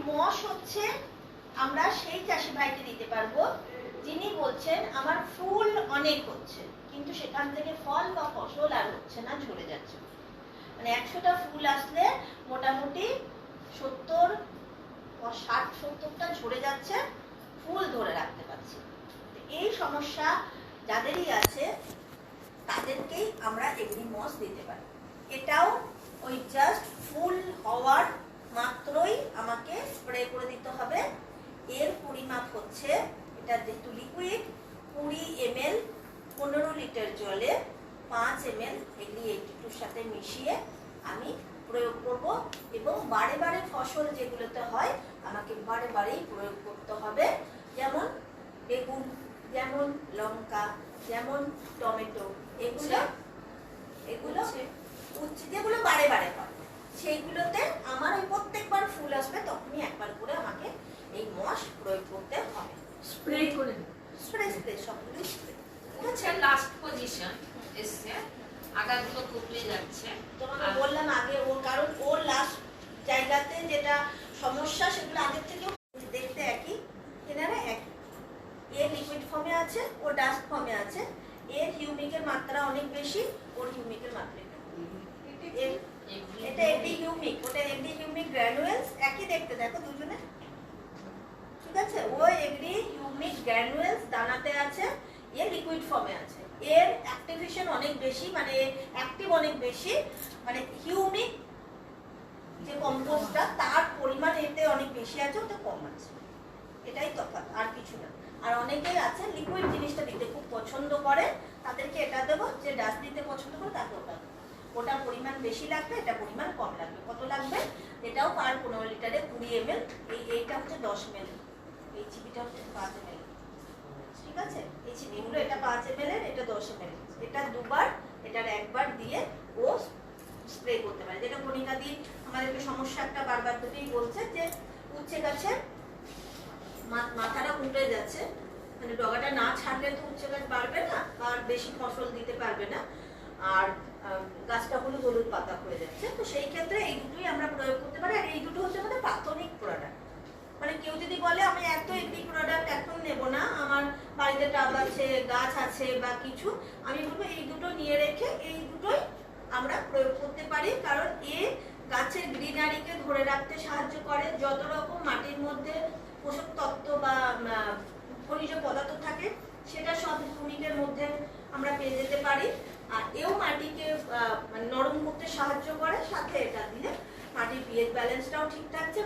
মস হচ্ছে আমরা সেই চাষি ভাইকে দিতে পারবো যিনি বলছেন আমার ফুল অনেক হচ্ছে কিন্তু সেখান থেকে ফল বা ফসল আর হচ্ছে না, ঝরে যাচ্ছে। মানে 100টা ফুল আসলে মোটামুটি 60-70টা ঝরে যাচ্ছে, ফুল ধরে রাখতে পারছি। এই সমস্যা যাদেরই আছে তাদেরকেই আমরা এগ্রি মস দিতে পারি। এটাও ওই জাস্ট ফুল হওয়ার মাত্রই আমাকে স্প্রে করে দিতে হবে। এর পরিমাপ হচ্ছে, এটা যেহেতু লিকুইড, 20 ml 15 লিটার জলে 5 ml এগ্রি 82 সাথে মিশিয়ে আমি প্রয়োগ করব। এবং বারে বারে ফসল যেগুলোতে হয় আমাকে বারে বারেই প্রয়োগ করতে হবে, যেমন বেগুন, যেমন লঙ্কা, যেমন টমেটো, এগুলো যেগুলো বারে বারে হয় সেইগুলোতে আমার ওই প্রত্যেকবার ফুল আসবে তখনই একবার করে আমাকে এই মস প্রয়োগ করতে হবে। স্প্রে করে স্প্রে সবগুলো স্প্রে। আচ্ছা, লাস্ট পজিশন এসছে, আগাগুলো কুকড়ে যাচ্ছে। তোমাকে বললাম আগে ওর, কারণ ওর লাস্ট জায়গাতে যেটা সমস্যা সেগুলো আগের থেকে দেখতে একই, এনারা একই। এর লিকুইড ফর্মে আছে, ও ডাস্ট ফর্মে আছে। এর হিউমিকের মাত্রা অনেক বেশি, ওর হিউমিকের মাত্রা এটা এডি হিউমিক, ওটা এডি হিউমিক গ্র্যানুয়েলস, একই দেখতে, দেখো দুজনে ঠিক আছে। ও এডি হিউমিক গ্র্যানুয়েলস দানাতে আছে, এর লিকুইড ফর্মে আছে। এর অ্যাক্টিভেশন অনেক বেশি, মানে অ্যাক্টিভ অনেক বেশি, মানে হিউমিক যে কম্পোস্টটা তার পরিমাণ এতে অনেক বেশি আছে, ওটা কম আছে, এটাই তফাৎ, আর কিছু না। আর অনেকেই আছে লিকুইড জিনিসটা দিতে খুব পছন্দ করে, তাদেরকে এটা দেবো। যে ডাস্ট দিতে পছন্দ করে তাকে ওটা দেবো। ওটা পরিমাণ বেশি লাগবে, এটা পরিমাণ কম লাগবে। কত লাগবে? এটাও পার 15 লিটারে 20 ml, এইটা হচ্ছে 10 ml, এই চিপিটা হচ্ছে 5 ml, ঠিক আছে। এই চিপিগুলো এটা 5 ml এর, এটা 10 ml, এটা দুবার, এটার একবার দিয়ে ও স্প্রে করতে পারে। যেটা কণিকা দি আমাদেরকে সমস্যা একটা বারবার ধরেই বলছে যে উচ্ছে গাছের মাথাটা উল্টে যাচ্ছে, মানে ডগাটা না ছাড়লে তো উচ্ছে গাছ বাড়বে না আর বেশি ফসল দিতে পারবে না, আর গাছটা হলুদ হলুদ পাতা হয়ে যাচ্ছে। তো সেই ক্ষেত্রে এই দুটোই আমরা প্রয়োগ করতে পারি। আর এই দুটো হচ্ছে আমাদের প্রাথমিক প্রোডাক্ট। মানে কেউ যদি বলে আমি এত এগ্রি প্রোডাক্ট এখন নেব না, আমার বাড়িতে টাব আছে, গাছ আছে বা কিছু, আমি বলবো এই দুটো নিয়ে রেখে এই দুটোই আমরা প্রয়োগ করতে পারি। কারণ এ গাছের গ্রিনারিকে ধরে রাখতে সাহায্য করে। যত রকম মাটির মধ্যে পোষক তত্ত্ব বা খনিজ পদার্থ থাকে সেটা সব ইউনিটের মধ্যে আমরা পেয়ে যেতে পারি। আর এও মাটিকে নরম করতে সাহায্য করে, সাথে এটা দিলে মাটির পিএইচ ব্যালেন্সটাও ঠিক থাকছে।